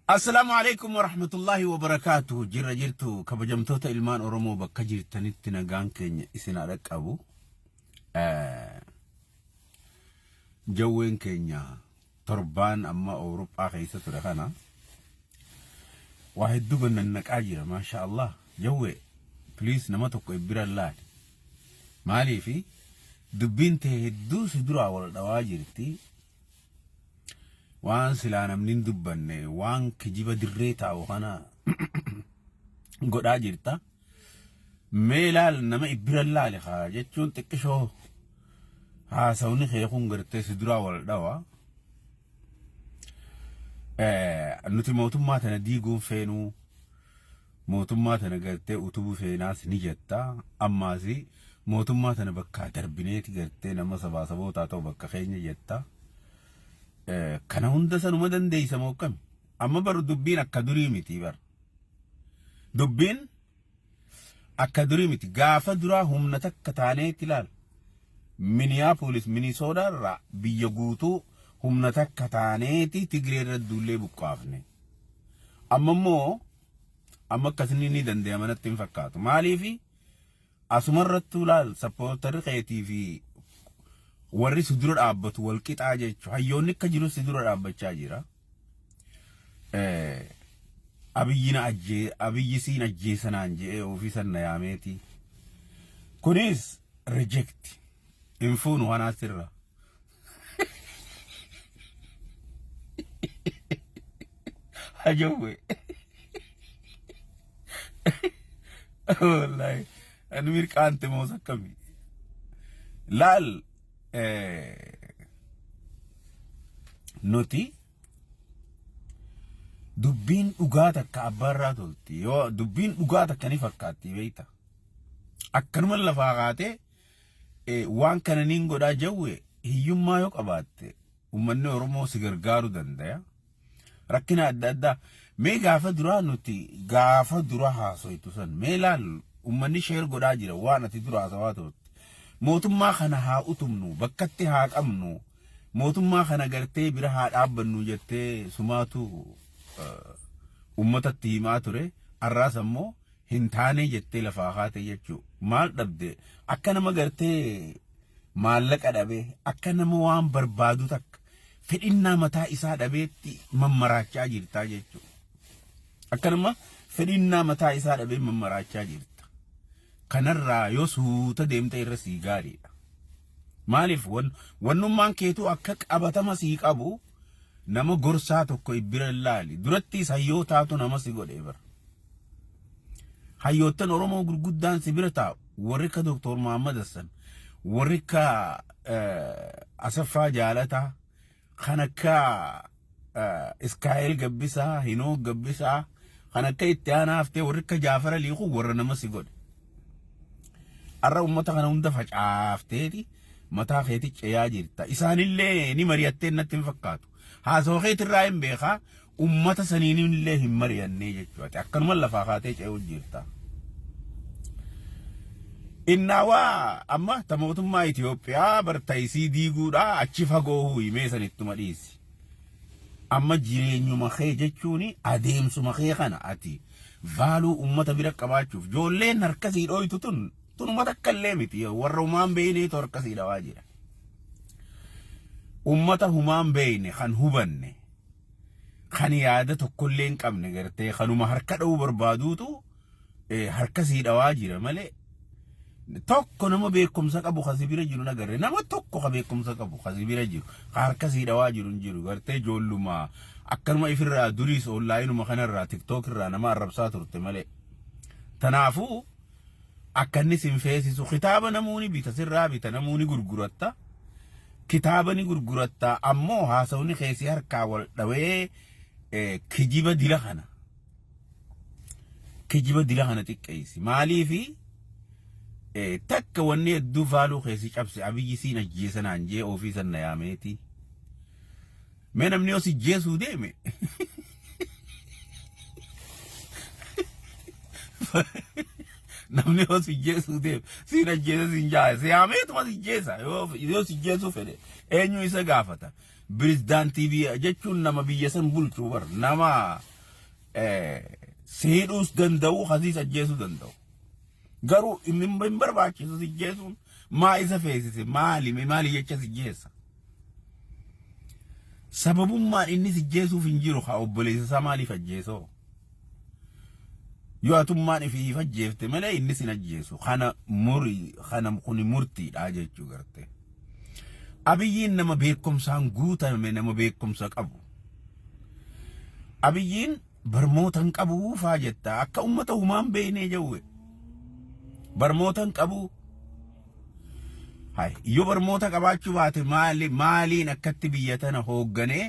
السلام عليكم ورحمة الله وبركاته. جرتو كبجمتوتا إلمان أورمو بكجر تنتنا غان كينيا إسنا لك أبو جوين كينيا تربان أما أوروبا خيسة ترخانا واحد دوغن إنك أجر ما شاء الله جوي بليز نمتوكو إبرا الله مالي في دبين تهدو سدرا والدواجرتي وان سلانا منين دبني وان كجيبا دريتا وخانا قد اجرتا ميلال نما إبرا لخا جتشون تكشو سوني خيخون غرتي سدرا والدوا نوتي موتماتنا ديقون فينو موتماتنا غرتي أتوبو فيناس نجتا أما سي موتماتنا بكا دربينيتي غرتي نما سبا سبو تاتو بكا خيني جتا kana hunda sanuma dandeeysa mookam amma baru dubbiin akka durii miti bar dubbiin akka durii miti gaafa duraa humna takka taaneetti ilaal Minneapolis Minnesota irraa biyya guutuu humna takka taaneeti Tigiree irra duullee buqqaafne amma immoo amma akkasni ni dandeeyama natti hin fakkaatu maaliifi asumarrattu ilaal sappoortarri keetii fi warri sudura dhaabbatu wal qixaa jechuun hayyoonni akka jiru sudura dhaabbachaa jira. Abiyyi siin ajjeesanaan jedhee ofiisan na yaameeti. Kunis reject infuunu wanaasirra. Hajawwe. Wallahi anu mirqaante moosa kami. Laal nuti dubbiin dhugaa takka abbaarraa tolti yoo dubbiin dhugaa takka ni fakkaatti beeyta akkanuma lafaa kaatee waan kana niin godhaa jawwe hiyyummaa yoo qabaatte ummanni Oromoo si gargaaruu dandaya rakkina adda addaa mee gaafa duraa nuti gaafa dura haasoytu san mee laal ummanni sheer godhaa jira waan ati dura haasawaa turte mootummaa kana haa utumnu bakkatti haa qabnu mootummaa kana gartee bira haa dhaabbannu jettee sumaatu ummatatti himaa ture arraas ammoo hin taane jettee lafaa kaate jechuu maal dhabde akka nama gartee maallaqa dhabe akka nama waan barbaadu takka fedhinnaa mataa isaa dhabeetti mammaraachaa jirtaa jechuu akka nama fedhinnaa mataa isaa dhabee mammaraachaa jirta kanarraa yoo suuta deemte irra sii gaariidha maaliif wannummaan keetu akka qabatama sii qabu nama gorsaa tokko ibbira laali durattis hayyootaatu nama si godhee bara hayyoottan Oromoo gurguddaan si bira taa'u warri ka Dr. Muhammad Hassan warri ka Asaffaa Jaalataa kan akka Iskaayel Gabbisaa Hinoo Gabbisaa kan akka itti aanaaftee warri ka Jaafara Liiquu warra nama si godhe arra ummata kana hunda facaaftee mataa keetii ceeyaa jirta isaanillee ni mari'attee natti hin fakkaatu haasoo keetirraa hin beekaa ummata saniinillee hin mari'annee jechuudha akkanuma lafaa kaatee cee'uu jirta innaawaa amma ta mootummaa Itoophiyaa bartaayisii diiguudha achi fagoo himee sanittuma dhiisi amma jireenyuma kee jechuun adeemsuma kee kana ati vaaluu ummata bira qabaachuuf joolleen harkasii dhooytu tunuma takka illee miti warra humaan beeyne torkasii dhawaa jira ummata humaan beeyne kan hubanne kan yaada tokkollee hin qabne gartee kanuma harka dha'uu barbaaduutu harkasii dhawaa jira malee tokko nama beekumsa qabu kasi bira jiru nagarre nama tokko ka beekumsa qabu kasi bira jiru harkasii dhawaa jiru hin jiru gartee joolluma akkanuma ifirraa duriis onlaayinuma kanarraa tiktook irraa nama arrabsaa turte malee tanaafuu akkanni sinfeesisu kitaaba namuuni bita sirraa bita namuuni gurguratta kitaaba ni gurguratta ammoo haasawni keessi harkaa wal dhawee kijiba dila kana xiqqeessi maaliifi takka wanni hedduu faaluu keessi cabse abiyyi siin ajjeesanaan jee ofiisan na yaameeti mee namni yoo si jeesuu deeme namni yoo si jeesuu deeme siin ajjeesa siin jaa si yaameetuma si jeesa yoo si jeesuu fedhe eenyu isa gaafata President TV jechuun nama biyya san bulchuu bar nama سيدوس دندو خزيس الجيسو دندو قرو من بنبر باكيسو سجيسو ما إذا فيسي مالي يجيس الجيسا سبب ما إني سجيسو فنجيرو خاو بليس سمالي فجيسو yoo atummaan fi fajjeefte malee inni sin ajjeesu kana kuni murtii dha jechuu garte abiyyiin nama beekumsaan guutame nama beekumsa qabu abiyyiin barmootan qabu faa jetta akka ummata humaan beeknee jawwe barmootan qabu hay yoo barmoota qabaachuu baate maaliin akkatti biyya tana hoogganee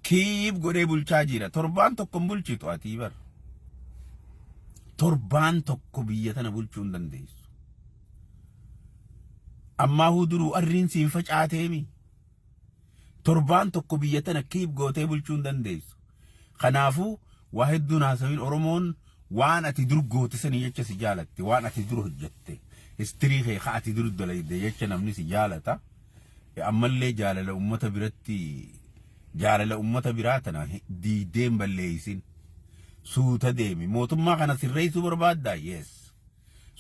kiib godhee bulchaa jira torbaan tokko bulchitu ati bar torbaan tokko biyya tana bulchuu hin dandeessu ammaa huduruu arriin siin facaateemi torbaan tokko biyya tana kiib gootee bulchuu hin dandeessu kanaafuu waa hedduun haasawin oromoon waan ati dur goote sanii jecha si jaalatte waan ati dur hojjette istirii kee ka ati dur dalayde jecha namni si jaalata ammallee jaalala ummata biraa tana diideen balleeysin suuta deemi mootummaa kana sirreessuu barbaadda yes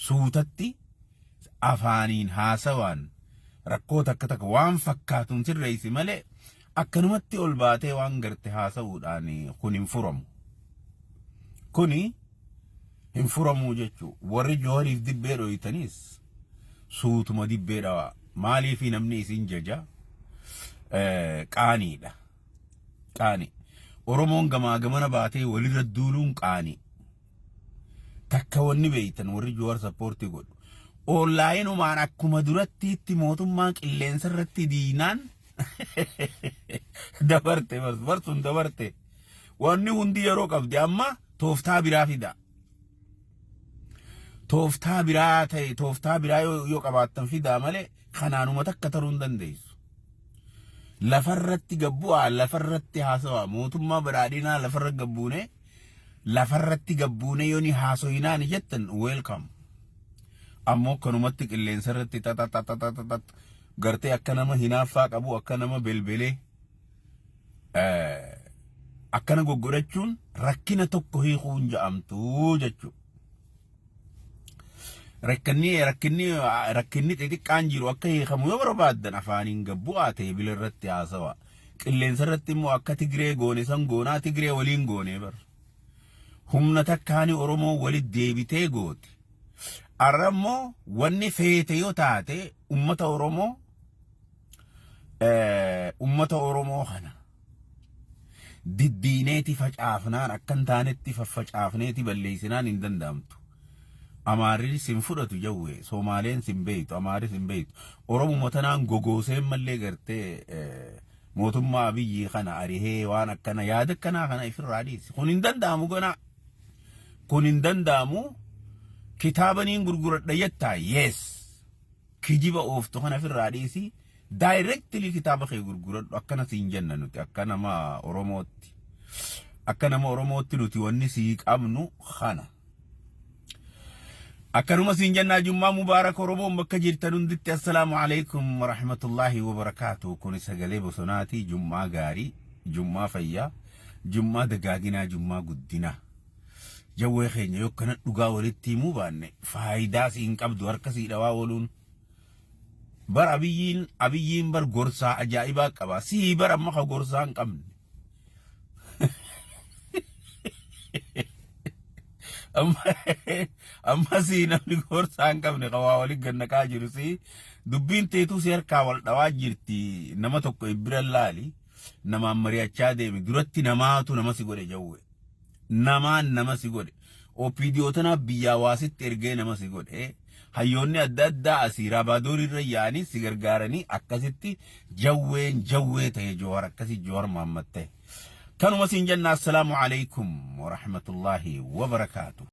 suutatti afaaniin haasawaan rakkoota akka takka waan fakkaatuun sirreessi malee akkanumatti ol baatee waan garte haasawuudhaan kun hin furamu jechuu warri jooriif dibbee dhoyitanis suutuma dibbee dhawa maaliif namni isin jaja qaaniidha qaani oromoon gamaa gamana baatee walirra duuluun qaani takka wanni beeytan warri joor sappoortii godhu onlaayinumaan akkuma duratti itti mootummaan qilleensa irratti diinaan dabarte wanni hundi yeroo qabdi amma tooftaa biraa fida tooftaa biraa yoo qabaattan fidaa malee kanaanuma takka taruu hin dandeessu lafarratti gabbu'a lafarratti haasawa mootummaa badhaadhinaa lafarratti gabbuune yooni haasoyinaan jettan welcome ammoo kanumatti qilleensa irratti tatatatatatat gartee akka nama hinaaffaa qabu akka nama belbelee akkana goggodachuun rakkina tokko hiikuun ja'amtu jechuu rakkinni xixiqqaan jiru akka hiikamu yoo barbaaddan afaaniin gabbu'aa ta'e bila irratti haasawa qilleensa irratti immoo akka Tigree goone san goonaa Tigree waliin goone bar humna takkaani Oromoo walitti deebitee goote arrammoo wanni feete yoo taate ummata Oromoo kana diddiineeti facaafnaan akkan taanetti faffacaafneeti balleessinaan hin danda'amtu Amaarri sin fudhatu jawwe Somaaleen sin beeytu Amaarri sin beeytu Oromoo tanaan gogooseen mallee gartee mootummaa Abiyyi kana arihee waan akkana yaada kana ifirraa dhiisi kun hin danda'amu gona kun hin danda'amu kitaabaniin gurguradha jettaa yes kijiba ooftu kana ifirraa dhiisi directly kitaaba kee gurguradhu akkana siin jenna nuti akka nama Oromootti nuti wanni sii qabnu kana أكرم سنجنا جمعة مبارك وربو مكة جرتنون دت السلام عليكم ورحمة الله وبركاته كوني سجلي بسناتي جمعة غاري جمعة فيا جمعة دقاقنا جمعة قدنا جوه خين يوكنا نقاولتي مبانة فايدة سينك أبدو هركسي دواولون بر أبيين بر غرصة أجائبا كبا سي بر أمخا غرصة انقمن amma si namni gorsaan qabne qawaa waliin gannakaa jiru si dubbiin teetuu si harkaa wal dhawaa jirti nama tokko bira laali nama mari'achaa deemi duratti namaatu nama si godhe jawwe nama si godhe OPDO tana biyyaa waasitti ergee nama si godhe hayyoonni adda addaa asii Rabaadoor irra yaa'anii si gargaaranii akkasitti jawwee ta'e Jowaar akkasi Jowaar Mohammad ta'e kanuma siin jenna assalamu alaykum wa rahmatullahi wa barakatuh